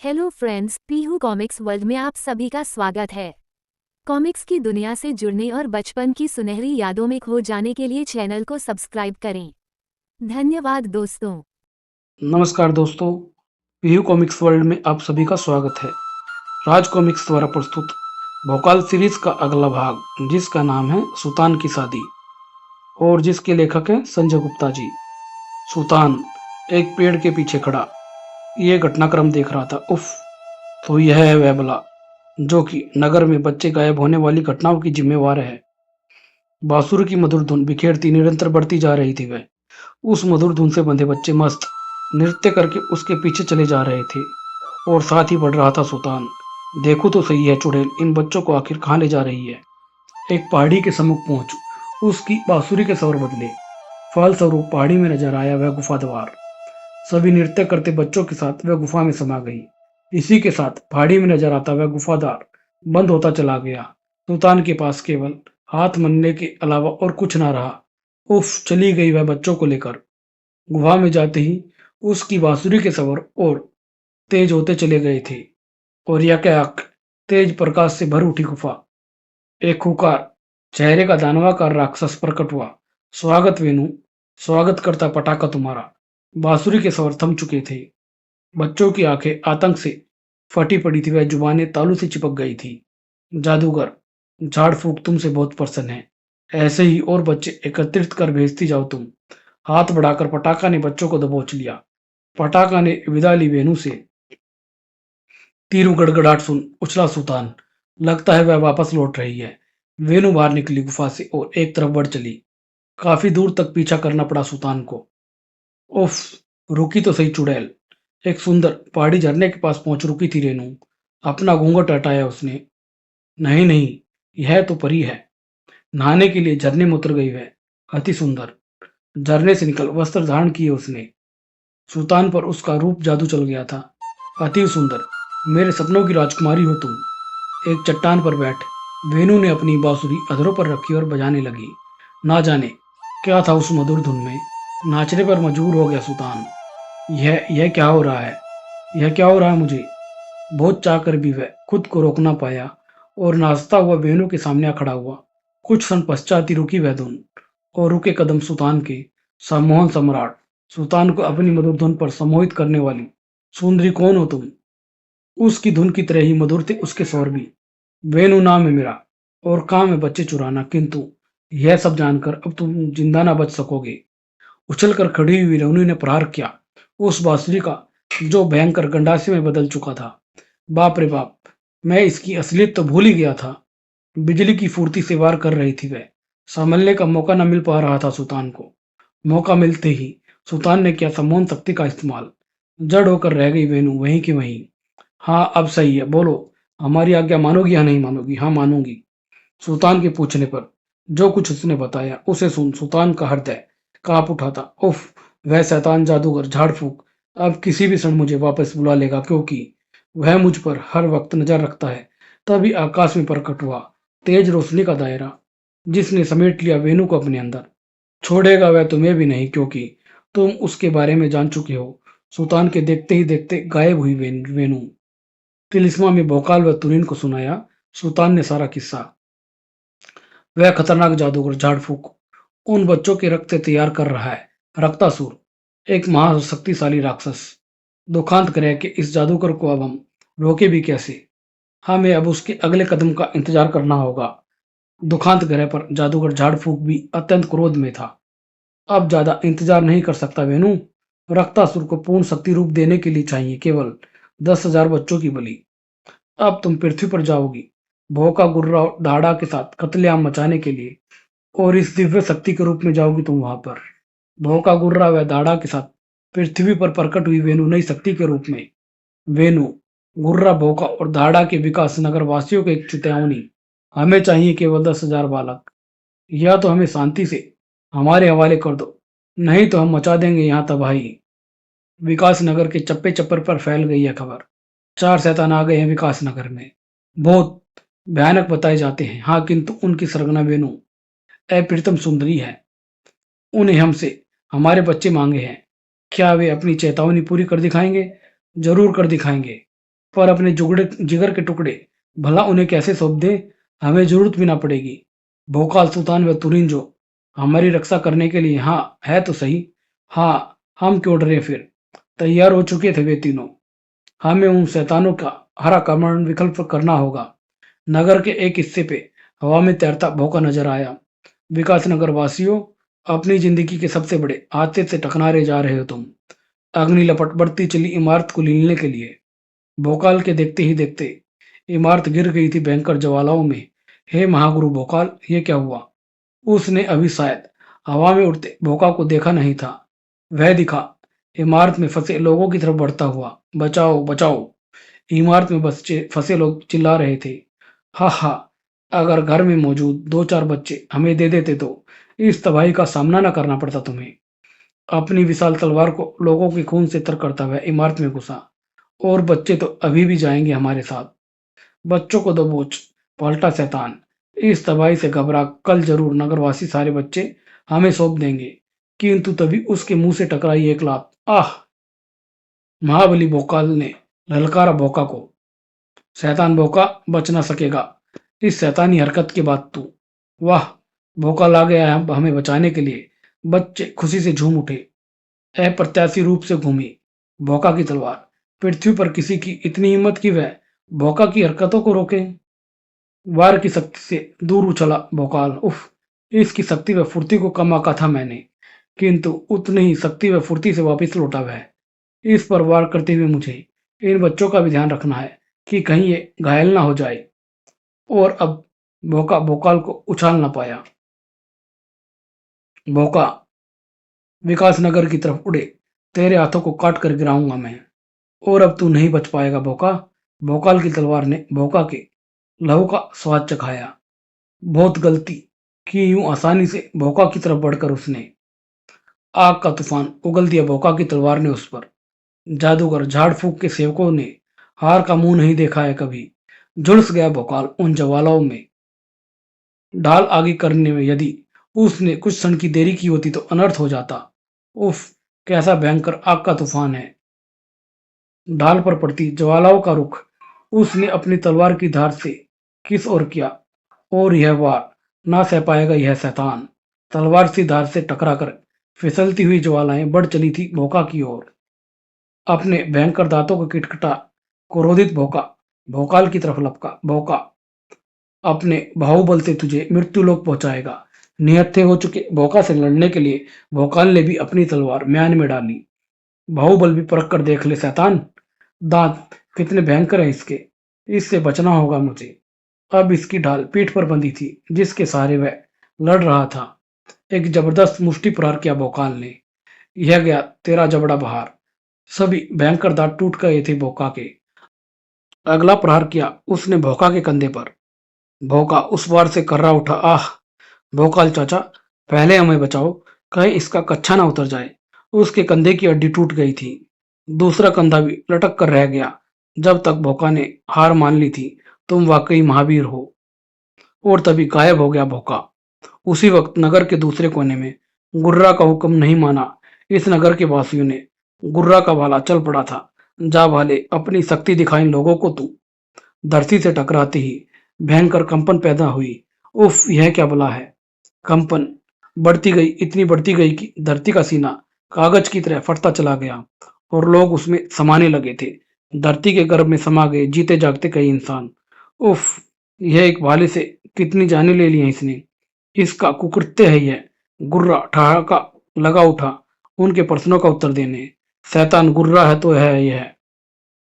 Hello friends, Pihu comics world में आप सभी का स्वागत है। कॉमिक्स की दुनिया से जुड़ने और बचपन की सुनहरी यादों में खो जाने के लिए चैनल को सब्सक्राइब करें। धन्यवाद दोस्तों। नमस्कार दोस्तों, पीयू कॉमिक्स वर्ल्ड में आप सभी का स्वागत है। राज कॉमिक्स द्वारा प्रस्तुत भोकाल सीरीज का अगला भाग, जिसका नाम है सुल्तान की शादी और जिसके लेखक हैं संजय गुप्ता जी। सुल्तान एक पेड़ के पीछे खड़ा ये घटनाक्रम देख रहा था। उफ, तो यह है वह बला जो कि नगर में बच्चे गायब होने वाली घटनाओं की जिम्मेवार है। बांसुरी की मधुर धुन बिखेरती निरंतर बढ़ती जा रही थी। वह उस मधुर धुन से बंधे बच्चे मस्त नृत्य करके उसके पीछे चले जा रहे थे और साथ ही बढ़ रहा था सुल्तान। देखो तो सही है चुड़ैल, इन बच्चों को आखिर कहाँ ले जा रही है। एक पहाड़ी के सम्मुख पहुंच उसकी बांसुरी के स्वर बदले। फलस्वरूप पहाड़ी में नजर आया वह गुफा द्वार। सभी नृत्य करते बच्चों के साथ वह गुफा में समा गई। इसी के साथ पहाड़ी में नजर आता वह गुफादार बंद होता चला गया। सुल्तान के पास केवल हाथ मलने के अलावा और कुछ ना रहा। उफ, चली गई वह बच्चों को लेकर। गुफा में जाते ही उसकी बांसुरी के स्वर और तेज होते चले गए थे और यकायक तेज प्रकाश से भर उठी गुफा। एक खूंखार चेहरे का दानवाकार राक्षस प्रकट हुआ। स्वागत वेणु, स्वागत करता पटाखा तुम्हारा। बांसुरी के स्वर थम चुके थे। बच्चों की आंखें आतंक से फटी पड़ी थी, वह जुबानें तालू से चिपक गई थी। जादूगर, झाड़ फूक तुमसे बहुत प्रसन्न है। ऐसे ही और बच्चे एकत्रित कर भेजती जाओ तुम। हाथ बढ़ाकर पटाखा ने बच्चों को दबोच लिया। पटाखा ने विदा ली वेणु से। तीरों गड़गड़ाहट सुन उछला सुल्तान। लगता है वह वापस लौट रही है। वेणु बाहर निकली गुफा से और एक तरफ बढ़ चली। काफी दूर तक पीछा करना पड़ा सुल्तान को। उफ, रुकी तो सही चुड़ैल। एक सुंदर पहाड़ी झरने के पास पहुंच रुकी थी रेनू। अपना घूंघट हटाया उसने। नहीं नहीं, यह तो परी है। नहाने के लिए झरने में उतर गई वह। अति सुंदर। झरने से निकल वस्त्र धारण किए उसने। सुल्तान पर उसका रूप जादू चल गया था। अति सुंदर, मेरे सपनों की राजकुमारी हो तुम। एक चट्टान पर बैठ वेणु ने अपनी बांसुरी अधरों पर रखी और बजाने लगी। ना जाने क्या था उस मधुर धुन में। नाचने पर मजबूर हो गया सुल्तान। यह क्या हो रहा है? यह क्या हो रहा है मुझे? बहुत चाह कर भी वह खुद को रोक ना पाया और नाचता हुआ वेणु के सामने आ खड़ा हुआ। कुछ क्षण पश्चात ही रुकी वह धुन और रुके कदम सुल्तान के। सम्मोहन सम्राट, सुल्तान को अपनी मधुर धुन पर सम्मोहित करने वाली सुंदरी कौन हो तुम? उसकी धुन की तरह ही मधुर थे उसके स्वर भी। वेणु नाम है मेरा और काम है बच्चे चुराना, किंतु यह सब जानकर अब तुम जिंदा ना बच सकोगे। उछलकर खड़ी हुई रेणु ने प्रहार किया उस बांसुरी का जो भयंकर गंडासे में बदल चुका था। बाप रे बाप, मैं इसकी असलियत तो भूल ही गया था। बिजली की फुर्ती से वार कर रही थी वह। संभलने का मौका न मिल पा रहा था सुल्तान को। मौका मिलते ही सुल्तान ने किया सम्मोहन शक्ति का इस्तेमाल। जड़ होकर रह गई वेणु वहीं की वहीं। हाँ, अब सही है, बोलो हमारी आज्ञा मानोगी या नहीं मानोगी? हाँ, मानूंगी। सुल्तान के पूछने पर जो कुछ उसने बताया उसे सुन सुल्तान का हृदय कांप उठा था। उफ, वह शैतान जादूगर झाड़ फूक अब किसी भी क्षण मुझे वापस बुला लेगा, क्योंकि वह मुझ पर हर वक्त नजर रखता है। तभी आकाश में प्रकट हुआ तेज रोशनी का दायरा, जिसने समेट लिया वेणु को अपने अंदर। छोड़ेगा वह तुम्हें भी नहीं, क्योंकि तुम उसके बारे में जान चुके हो। सुल्तान के देखते ही देखते गायब हुई वेणु। तिलिस्मा में भोकाल व तुरीन को सुनाया सुल्तान ने सारा किस्सा। वह खतरनाक जादूगर झाड़ फूक उन बच्चों के रक्त से तैयार कर रहा है। रक्तासुर, एक महाशक्तिशाली राक्षस। दुखांत ग्रह के इस जादूगर को अब हम रोके भी कैसे? हमें अब उसके अगले कदम का इंतजार करना होगा। दुखांत ग्रह पर जादूगर झाड़ फूक भी अत्यंत क्रोध में था। अब ज्यादा इंतजार नहीं कर सकता वेणु। रक्तासुर को पूर्ण शक्ति रूप देने के लिए चाहिए केवल 10,000 बच्चों की बलि। अब तुम पृथ्वी पर जाओगी भोका गुर्रा और दाड़ा के साथ कत्लेआम मचाने के लिए, और इस दिव्य शक्ति के रूप में जाओगी तुम वहां पर। भोका गुर्रा व दाड़ा के साथ पृथ्वी पर प्रकट हुई वेणु नई शक्ति के रूप में। वेणु, गुर्रा, भोका और दाड़ा के विकास नगर वासियों को एक चेतावनी। हमें चाहिए केवल 10,000 बालक। या तो हमें शांति से हमारे हवाले कर दो, नहीं तो हम मचा देंगे यहाँ तबाही। विकास नगर के चप्पे चप्पर पर फैल गई है खबर। 4 शैतान आ गए हैं विकास नगर में। बहुत भयानक बताए जाते हैं, हाँ, किंतु उनकी सरगना वेणु अप्रीतम सुंदरी है। उन्हें हमसे हमारे बच्चे मांगे हैं। क्या वे अपनी चेतावनी पूरी कर दिखाएंगे? जरूर कर दिखाएंगे। पर अपने जुगड़े जिगर के टुकड़े भला उन्हें कैसे सौंप दे, हमें जरूरत भी ना पड़ेगी। भोकाल, सुल्तान व तुरीन जो हमारी रक्षा करने के लिए हाँ है तो सही। हाँ, हम क्यों डरे फिर? तैयार हो चुके थे वे तीनों। हमें उन शैतानों का हरा कमांड विकल्प करना होगा। नगर के एक हिस्से पे हवा में तैरता भौका नजर आया। विकास नगर वासियों, अपनी जिंदगी के सबसे बड़े हादसे से टकराने जा रहे हो तुम। अग्नि लपट बढ़ती चली इमारत को लीलने के लिए। भोकाल के देखते ही देखते इमारत गिर गई थी भयंकर ज्वालाओं में। हे महागुरु भोकाल, ये क्या हुआ? उसने अभी शायद हवा में उड़ते भोका को देखा नहीं था। वह दिखा, इमारत में फंसे लोगों की तरफ बढ़ता हुआ। बचाओ बचाओ! इमारत में बच्चे फंसे लोग चिल्ला रहे थे। हा हा, अगर घर में मौजूद 2-4 बच्चे हमें दे देते तो इस तबाही का सामना न करना पड़ता तुम्हें। अपनी विशाल तलवार को लोगों के खून से तर करता हुआ इमारत में घुसा। और बच्चे तो अभी भी जाएंगे हमारे साथ। बच्चों को दबोच, पलटा शैतान। इस तबाही से घबरा कल जरूर नगरवासी सारे बच्चे हमें सौंप देंगे। किंतु तभी उसके मुंह से टकराई एक लात। आह! महाबली भोकाल ने ललकारा भोका को। शैतान भोका, बच ना सकेगा इस शैतानी हरकत के बाद तू। वाह! भोका ला गया है अब हमें बचाने के लिए। बच्चे खुशी से झूम उठे। अप्रत्याशी रूप से घूमी भोका की तलवार। पृथ्वी पर किसी की इतनी हिम्मत कि वह भोका की हरकतों को रोके। वार की शक्ति से दूर उछला भोकाल। उफ! इसकी शक्ति व फुर्ती को कम आंका था मैंने, किंतु उतनी ही शक्ति व फुर्ती से वापस लौटा वह। इस पर वार करते हुए मुझे इन बच्चों का भी ध्यान रखना है कि कहीं ये घायल ना हो जाए। और अब भोका भोकाल को उछाल ना पाया। भोका, विकास नगर की तरफ उड़े, तेरे हाथों को काट कर गिराऊंगा मैं। और अब तू नहीं बच पाएगा भोका। भोकाल की तलवार ने भोका के लहू का स्वाद चखाया। बहुत गलती की यूं आसानी से भोका की तरफ बढ़कर उसने आग का तूफान उगल दिया भोका की तलवार ने उस पर। जादूगर झाड़ फूक के सेवकों ने हार का मुंह नहीं देखा है कभी। झुलस गया भोकाल उन ज्वालाओं में। ढाल आगे करने में यदि उसने कुछ क्षण की देरी की होती तो अनर्थ हो जाता। उफ! कैसा भयंकर आग का तूफान है। ढाल पर पड़ती ज्वालाओं का रुख उसने अपनी तलवार की धार से किस ओर किया। और यह वार ना सह पाएगा यह शैतान। तलवार सी धार से टकराकर फिसलती हुई ज्वालाएं बढ़ चली थी भोका की ओर। अपने भयंकर दांतों का किटकिटा क्रोधित भोका भोकाल की तरफ लपका। भोका, अपने बाहुबल से तुझे मृत्युलोक पहुंचाएगा। निहत्थे हो चुके भोका से लड़ने के लिए भोकाल ने भी अपनी तलवार म्यान में डाली। बाहुबल भी परख कर देख ले शैतान, दांत कितने भयंकर हैं इसके। इससे बचना होगा मुझे। अब इसकी ढाल पीठ पर बंधी थी जिसके सहारे वह लड़ रहा था। एक जबरदस्त मुष्टि प्रहार किया भोकाल ने। यह गया तेरा जबड़ा बाहर। सभी भयंकर दांत टूट गए थे भोका के। अगला प्रहार किया उसने भोका के कंधे पर। भोका उस बार से कर्रा उठा। आह! भोकाल चाचा, पहले हमें बचाओ, कहीं इसका कच्छा ना उतर जाए। उसके कंधे की हड्डी टूट गई थी। दूसरा कंधा भी लटक कर रह गया। जब तक भोका ने हार मान ली थी, तुम वाकई महावीर हो। और तभी गायब हो गया भोका। उसी वक्त नगर के दूसरे कोने में गुर्रा का हुक्म नहीं माना इस नगर के वासियों ने। गुर्रा का भाला चल पड़ा था। जा भाले, अपनी शक्ति दिखा इन लोगों को तू। धरती से टकराते ही भयंकर कंपन पैदा हुई। उफ! यह क्या बला है? कंपन बढ़ती गई, इतनी बढ़ती गई कि धरती का सीना कागज की तरह फटता चला गया और लोग उसमें समाने लगे थे। धरती के गर्भ में समा गए जीते जागते कई इंसान। उफ! यह एक भाले से कितनी जानें ले ली हैं इसने। इसका कुकृत्य है यह। गुर्रा ठहाका लगा उठा उनके प्रश्नों का उत्तर देने। शैतान गुर्रा है तो है यह।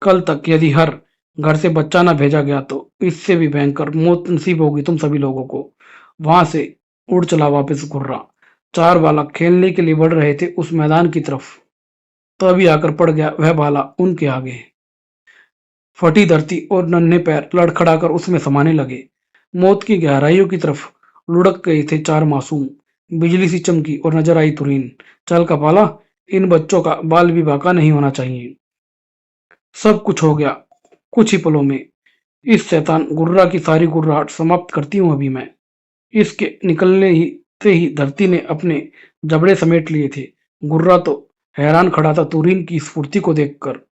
कल तक यदि हर घर से बच्चा ना भेजा गया तो इससे भी भयंकर मौत नसीब होगी तुम सभी लोगों को। वहां से उड़ चला वापस गुर्रा। चार बालक खेलने के लिए बढ़ रहे थे उस मैदान की तरफ। तभी आकर पड़ गया वह भाला उनके आगे। फटी धरती और नन्हे पैर लड़खड़ाकर उसमें समाने लगे। मौत की गहराइयों की तरफ लुढ़क गए थे चार मासूम। बिजली सी चमकी और नजर आई तुरीन। चल कपाला, इन बच्चों का बाल भी बाका नहीं होना चाहिए। सब कुछ हो गया कुछ ही पलों में। इस शैतान गुर्रा की सारी गुर्राहट समाप्त करती हूं अभी मैं। इसके निकलने ही से ही धरती ने अपने जबड़े समेट लिए थे। गुर्रा तो हैरान खड़ा था तुरीन की स्फूर्ति को देखकर।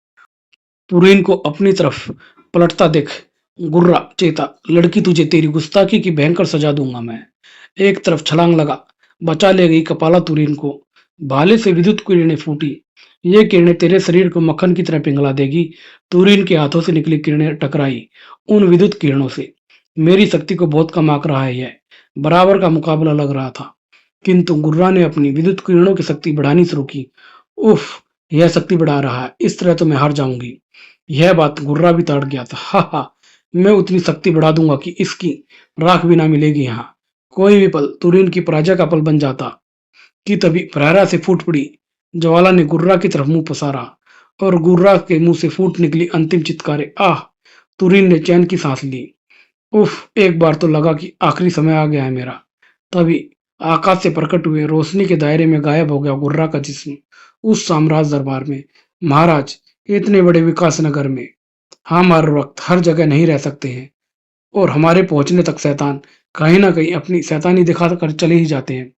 तुरीन को अपनी तरफ पलटता देख गुर्रा चेता, लड़की तुझे तेरी गुस्ताखी की भयंकर सजा दूंगा मैं। एक तरफ छलांग लगा, बचा ले गई कपाला तुरीन को। भाले से विद्युत किरणें फूटी। ये किरणें तेरे शरीर को मक्खन की तरह पिघला देगी। तुरीन के हाथों से निकली किरणें टकराई उन विद्युत किरणों से। मेरी शक्ति को बहुत कम आंक रहा है यह। बराबर का मुकाबला लग रहा था, किंतु गुर्रा ने अपनी विद्युत किरणों की शक्ति बढ़ानी शुरू की। उफ, यह शक्ति बढ़ा रहा है, इस तरह तो मैं हार जाऊंगी। यह बात गुर्रा भी ताड़ गया था। हा हा, मैं उतनी शक्ति बढ़ा दूंगा कि इसकी राख भी ना मिलेगी यहाँ। कोई भी पल तुरीन की पराजय का पल बन जाता कि तभी प्रहरा से फूट पड़ी ज्वाला ने गुर्रा की तरफ मुंह पसारा और गुर्रा के मुंह से फूट निकली अंतिम चित्कारे। आह! तुरीन ने चैन की सांस ली। उफ, एक बार तो लगा कि आखिरी समय आ गया है मेरा। तभी आकाश से प्रकट हुए रोशनी के दायरे में गायब हो गया गुर्रा का जिस्म उस साम्राज्य दरबार में। महाराज, इतने बड़े विकास नगर में हम हर वक्त हर जगह नहीं रह सकते हैं और हमारे पहुंचने तक शैतान कहीं ना कहीं अपनी शैतानी दिखा कर चले ही जाते हैं।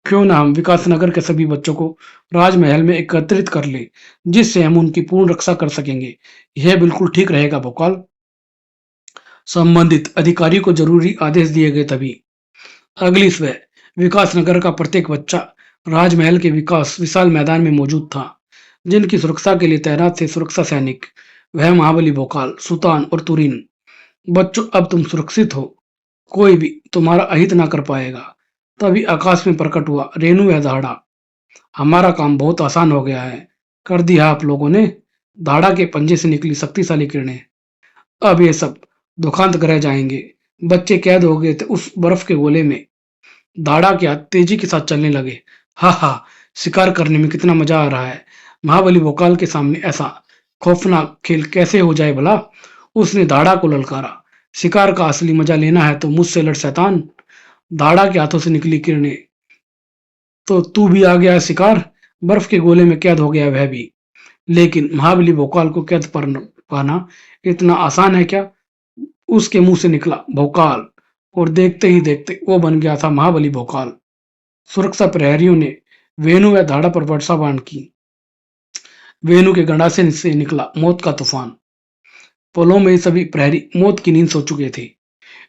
क्यों ना हम विकास नगर के सभी बच्चों को राजमहल में एकत्रित कर ले, जिससे हम उनकी पूर्ण रक्षा कर सकेंगे। यह बिल्कुल ठीक रहेगा भोपाल। संबंधित अधिकारी को जरूरी आदेश दिए गए। तभी अगली सुबह विकास नगर का प्रत्येक बच्चा राजमहल के विकास विशाल मैदान में मौजूद था। जिनकी सुरक्षा के लिए तैनात थे सुरक्षा सैनिक, वह महाबली भोकाल, सुल्तान और तुरीन। बच्चों, अब तुम सुरक्षित हो, कोई भी तुम्हारा अहित ना कर पाएगा। तभी आकाश में प्रकट हुआ रेणु या दाढ़ा। हमारा काम बहुत आसान हो गया है, कर दिया आप लोगों ने। दाढ़ा के पंजे से निकली शक्तिशाली किरणें। अब ये सब दुखांत रह जाएंगे। बच्चे कैद हो गए थे उस बर्फ के गोले में। दाढ़ा के हाथ तेजी के साथ चलने लगे। हा हा, शिकार करने में कितना मजा आ रहा है। महाबली भोकाल के सामने ऐसा खौफनाक खेल कैसे हो जाए भला। उसने दाढ़ा को ललकारा। शिकार का असली मजा लेना है तो मुझसे लड़ शैतान। दाढ़ा के हाथों से निकली किरणें। तो तू भी आ गया है शिकार। बर्फ के गोले में कैद हो गया वह भी। लेकिन महाबली भोकाल को कैद पर पाना इतना आसान है क्या। उसके मुंह से निकला भोकाल और देखते ही देखते वो बन गया था महाबली भोकाल। सुरक्षा प्रहरियों ने वेणु व धाड़ा पर वर्षाबाण की। वेणु के गंडासे से निकला मौत का तूफान। पलों में ही सभी प्रहरी मौत की नींद सो चुके थे।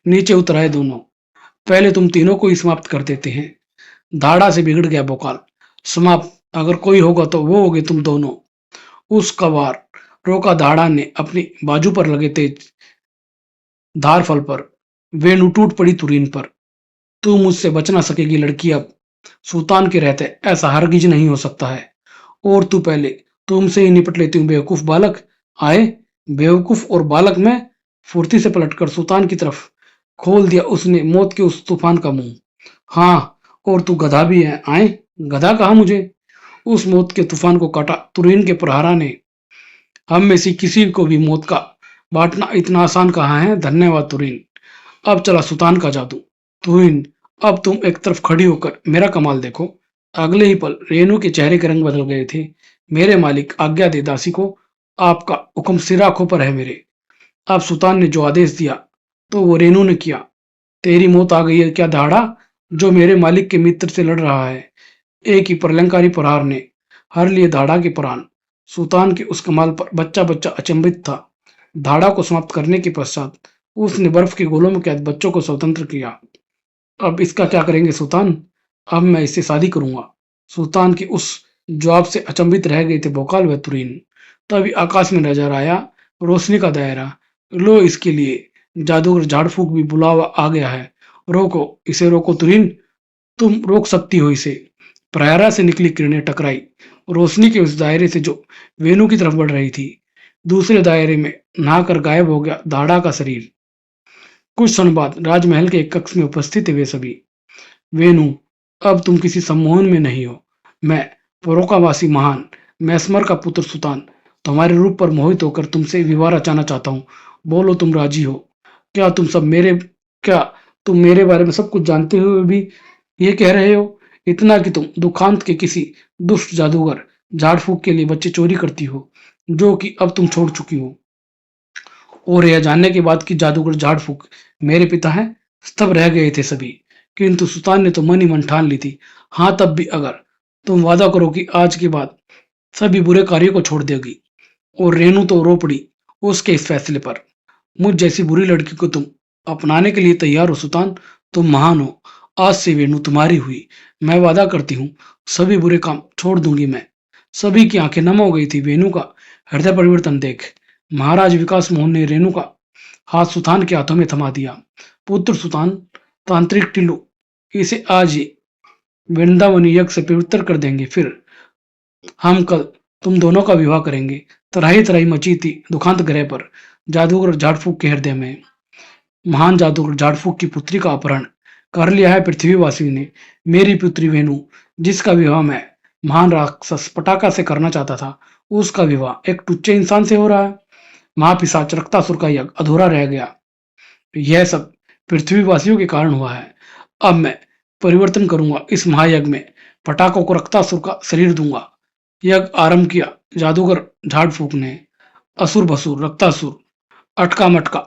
नीचे उतर आए दोनों। पहले तुम तीनों को ही समाप्त कर देते हैं। धाड़ा से बिगड़ गया भोकाल। समाप्त अगर कोई होगा तो वो होगे तुम दोनों। उसका वार रोका धाड़ा ने अपनी बाजू पर लगे तेज धार फल पर। वेणु टूट पड़ी तुरीन पर। तू मुझसे बच ना सकेगी लड़की अब। सुल्तान के रहते ऐसा हरगिज नहीं हो सकता है। और तू पहले तुमसे ही निपट लेती हूँ बेवकूफ बालक। आए बेवकूफ और बालक में फुर्ती से पलटकर सुल्तान की तरफ खोल दिया उसने मौत के उस तूफान का मुंह। हाँ, और तू गधा भी है। आए, गधा कहा मुझे। उस मौत के तूफान को काटा तुरीन के प्रहारा ने। हम में से किसी को भी मौत का बांटना इतना आसान कहाँ है। धन्यवाद तुरीन। अब चला सुल्तान का जादू। तुरीन, अब तुम एक तरफ खड़ी होकर मेरा कमाल देखो। अगले ही पल रेणु के चेहरे के रंग बदल गए थे। मेरे मालिक, आज्ञा दे दासी को। आपका हुक्म सिर आंखों पर है मेरे। अब सुल्तान ने जो आदेश दिया तो वो रेणु ने किया। तेरी मौत आ गई है क्या दाढ़ा, जो मेरे मालिक के मित्र से लड़ रहा है। एक ही प्रलंकारी प्रहार ने हर लिए दाढ़ा के प्राण। सुल्तान के उस कमाल पर बच्चा बच्चा अचंभित था। दाढ़ा को समाप्त करने के पश्चात उसने बर्फ के गोलों में कैद बच्चों को स्वतंत्र किया। अब इसका क्या करेंगे सुल्तान। अब मैं इससे शादी करूंगा। सुल्तान के उस जवाब से अचंभित रह गए थे भोकाल व तुरीन। तभी आकाश में नजर आया रोशनी का दायरा। लो, इसके लिए जादूगर झाड़ फूक भी बुलावा आ गया है। रोको इसे, रोको तुरीन, तुम रोक सकती हो इसे। प्रयारा से निकली किरणें टकराई रोशनी के उस दायरे से जो वेणु की तरफ बढ़ रही थी। दूसरे दायरे में नहाकर गायब हो गया दाढ़ा का शरीर। कुछ क्षण बाद राजमहल के एक कक्ष में उपस्थित थे वे सभी। वेणु, अब तुम किसी सम्मोहन में नहीं हो। मैं परोकावासी महान मैस्मर का पुत्र सुल्तान तुम्हारे रूप पर मोहित होकर तुमसे विवाह रचाना चाहता हूँ। बोलो, तुम राजी हो। क्या तुम मेरे बारे में सब कुछ जानते हुए भी ये कह रहे हो। इतना कि तुम दुखांत के किसी दुष्ट जादूगर झाड़ फूक के लिए बच्चे चोरी करती हो, जो कि अब तुम छोड़ चुकी हो। और यह जानने के बाद कि जादूगर झाड़ फूक मेरे पिता हैं, स्तब्ध रह गए थे सभी। किंतु सुल्तान ने तो मन ही मन ठान ली थी। हाँ, तब भी अगर तुम वादा करो कि आज के बाद सभी बुरे कार्यों को छोड़ देगी और रेणु तो रो पड़ी उसके इस फैसले पर। मुझ जैसी बुरी लड़की को तुम अपनाने के लिए तैयार हो सुल्तान, तुम महान हो। आज से वेणु तुम्हारी हुई। मैं वादा करती हूँ सभी बुरे काम छोड़ दूंगी मैं। सभी की आंखें नम हो गई थी वेणु का हृदय परिवर्तन देख। महाराज विकास मोहन ने रेणु का हाथ सुल्तान के हाथों में थमा दिया। पुत्र सुल्तान, तांत्रिक टिल्लू इसे आज ही वृंदावन यज्ञ से पवित्र कर देंगे, फिर हम कल तुम दोनों का विवाह करेंगे। तराही तराही मची थी दुखांत ग्रह पर। जादूगर झाड़फूक के हृदय में। महान जादूगर झाड़फूक की पुत्री का अपहरण कर लिया है पृथ्वीवासी ने। मेरी पुत्री वेणु, जिसका विवाह मैं महान राक्षस पटाका से करना चाहता था, उसका विवाह एक टुच्चे इंसान से हो रहा है। महापिशाच रक्तासुर का यज्ञ अधूरा रह गया। यह सब पृथ्वीवासियों के कारण हुआ है। अब मैं परिवर्तन करूंगा इस महायज्ञ में। पटाखों को रक्तासुर का शरीर दूंगा। यज्ञ आरंभ किया जादूगर झाड़फूक ने। असुर भसुर रक्तासुर, अटका मटका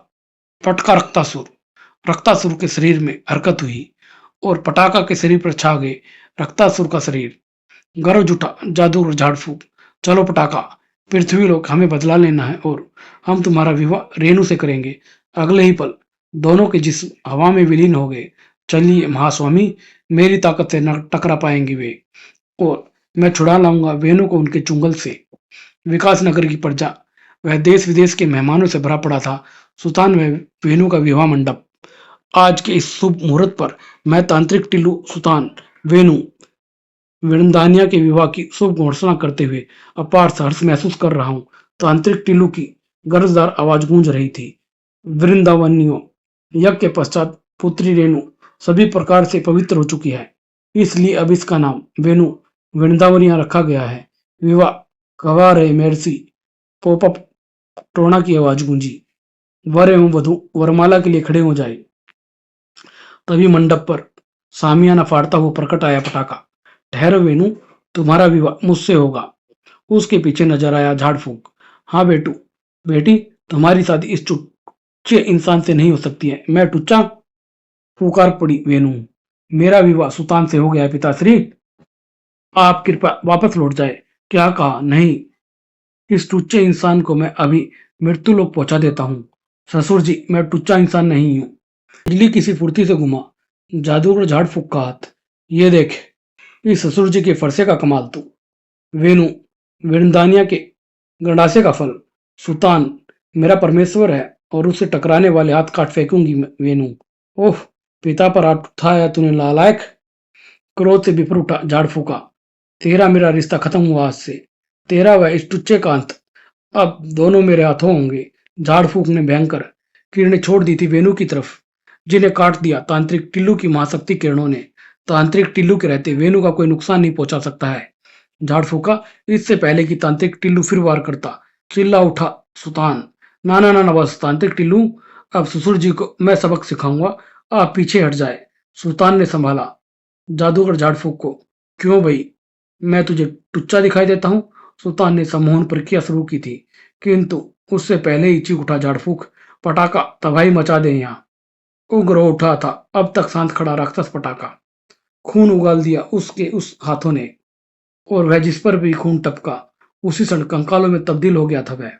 पटका रक्तासुर। रक्तासुर के शरीर में हरकत हुई और पटाखा के शरीर पर छा गए रक्तासुर का शरीर। गर्व जुटा जादूगर झाड़फूक। चलो पटाखा, पृथ्वी लोग हमें बदला लेना है और हम तुम्हारा विवाह रेणु से करेंगे। अगले ही पल दोनों के जिस्म हवा में विलीन हो गए। चलिए महास्वामी, मेरी ताकत से न टकरा पाएंगे वे, और मैं छुड़ा लाऊंगा वेणु को उनके चुंगल से। विकास नगर की प्रजा वह देश विदेश के मेहमानों से भरा पड़ा था। सुल्तान व वेणु का विवाह मंडप। आज के इस शुभ मुहूर्त पर मैं तांत्रिक टिल्लू सुल्तान वेणु वृंदानिया के विवाह की शुभ घोषणा करते हुए अपार हर्ष महसूस कर रहा हूँ। तांत्रिक टिल्लू की गरजदार आवाज गूंज रही थी। वृंदावनियों, यज्ञ के पश्चात पुत्री रेणु सभी प्रकार से पवित्र हो चुकी है, इसलिए अब इसका नाम वेणु वृंदावनिया रखा गया है। विवाह गवा रहे मेरसी पोपअप टोना की आवाज गूंजी। वर एवं वधु वरमाला के लिए खड़े हो जाए। तभी मंडप पर सामियाना फाड़ता हुआ प्रकट आया पटाखा। ठहरो वेणु, तुम्हारा विवाह मुझसे होगा। उसके पीछे नजर आया झाड़फूक। हाँ बेटू, बेटी, तुम्हारी शादी इस टुच्चे इंसान से नहीं हो सकती है। मैं टुच्चा? पुकार पड़ी वेणु। मेरा विवाह सुल्तान से हो गया है पिताश्री। आप कृपया वापस लौट जाए। क्या कहा? नहीं, इस टुच्चे इंसान को मैं अभी मृत्यु लोक पहुंचा देता हूँ। ससुर जी, मैं टुच्चा इंसान नहीं हूँ। बिजली किसी फुर्ती से घुमा जादूगर झाड़फूक का हाथ। ये देख इस ससुर जी के फरसे का कमाल तू। वेणु वृंदानिया के गंडासे का फल। सुल्तान मेरा परमेश्वर है और उससे टकराने वाले हाथ काट फेंकूंगी वेणु। ओह, पिता पर हाथ उठाया तूने नालायक। क्रोध से बिफर उठा झाड़फूका। तेरा मेरा रिश्ता खत्म हुआ आज से। तेरा व इस टुच्चे का अंत अब दोनों मेरे हाथों होंगे। झाड़फूक ने भयंकर किरणें छोड़ दी थी वेणु की तरफ, जिन्हें काट दिया तांत्रिक टिल्लू की महाशक्ति किरणों ने। तांत्रिक टिल्लू के रहते वेणु का कोई नुकसान नहीं पहुंचा सकता है। झाड़फूका, इससे पहले कि तांत्रिक टिल्लू फिर वार करता, चिल्ला उठा सुल्तान। ना ना ना ना, बस तांत्रिक टिल्लू, अब ससुर जी को मैं सबक सिखाऊंगा। आप पीछे हट जाए। सुल्तान ने संभाला जादूगर झाड़फूक को। क्यों भाई, मैं तुझे टुच्चा दिखाई देता हूँ? सुल्तान ने सम्मोहन प्रक्रिया शुरू की थी, किंतु उससे पहले ही चीख उठा झाड़फूक। पटाखा तबाही मचा दे यहाँ। उग्र हो उठा था अब तक शांत खड़ा राक्षस पटाखा। खून उगाल दिया उसके उस हाथों ने, और वह जिस पर भी खून टपका उसी क्षण कंकालों में तब्दील हो गया था वह।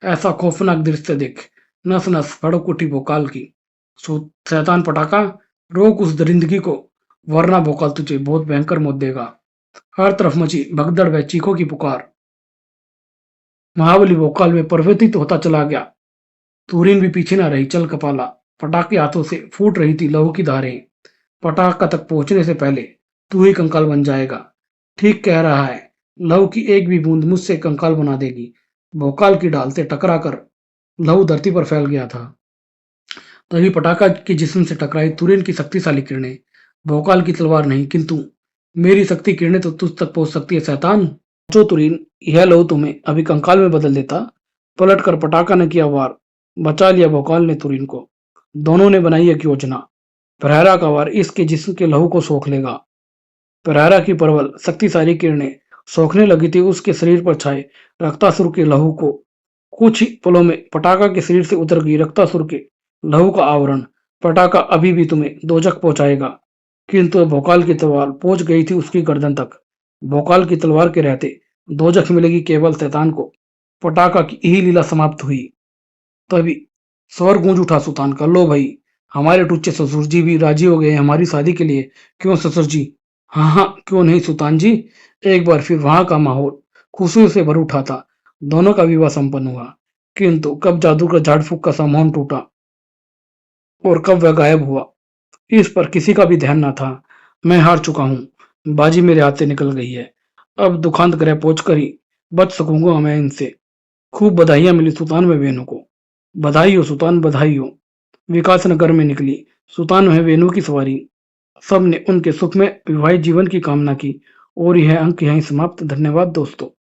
ऐसा खौफनाक दृश्य देख नस नस फड़क उठी भोकाल की। शैतान पटाखा, रोक उस दरिंदगी को, वरना भोकाल तुझे बहुत भयंकर मौत देगा। हर तरफ मची भगदड़ व चीखों की पुकार। महाबली भोकाल में परिवर्तित होता चला गया। तूरीन भी पीछे न रही। चल कपाला, पटाखे हाथों से फूट रही थी लहू की धारें। पटाखा तक पहुंचने से पहले तू ही कंकाल बन जाएगा। ठीक कह रहा है, लहू की एक भी बूंद मुझसे कंकाल बना देगी। भोकाल की ढाल से टकरा कर लहू धरती पर फैल गया था। तभी पटाखा के जिस्म से टकराई तुरीन की शक्तिशाली किरणें। भोकाल की तलवार नहीं, किंतु मेरी शक्ति किरणें तो तुझ तक पहुंच सकती है शैतान। जो तुरीन, यह लहू तुम्हें अभी कंकाल में बदल देता। पलट कर पटाखा ने किया वार। बचा लिया भोकाल ने तुरीन को। दोनों ने बनाई एक योजना। प्रहरा का वार इसके जिस्म के लहू को सोख लेगा। प्रहरा की प्रबल शक्तिशाली किरणें सोखने लगी थी उसके शरीर पर छाए रक्तासुर के लहू को। कुछ ही पलों में पटाखा के शरीर से उतर गई रक्तासुर के लहू का आवरण। पटाखा अभी भी तुम्हें दोजख पहुंचाएगा, किंतु भोकाल की तलवार पहुंच गई थी उसकी गर्दन तक। भोकाल की तलवार के रहते दोजख मिलेगी केवल शैतान को। पटाखा की यही लीला समाप्त हुई। तभी स्वर गूंज उठा सुल्तान का, लो भाई, हमारे टुच्चे ससुर जी भी राजी हो गए हैं हमारी शादी के लिए। क्यों ससुर जी? हाँ हाँ, क्यों नहीं सुल्तान जी। एक बार फिर वहां का माहौल खुशियों से भर उठा था। दोनों का विवाह संपन्न हुआ। किंतु कब जादू का झाड़ फूक का सम्मोहन टूटा और कब वह गायब हुआ, इस पर किसी का भी ध्यान न था। मैं हार चुका हूँ, बाजी मेरे हाथ से निकल गई है। अब दुखांत ग्रह पहुंच कर ही बच सकूंगा मैं इनसे। खूब बधाइयां मिली सुल्तान में वेणु को। बधाई हो सुल्तान, बधाई हो। विकास नगर में निकली सुल्तान है वेणु की सवारी। सबने उनके सुख में विवाहित जीवन की कामना की और यह अंक यहीं समाप्त। धन्यवाद दोस्तों।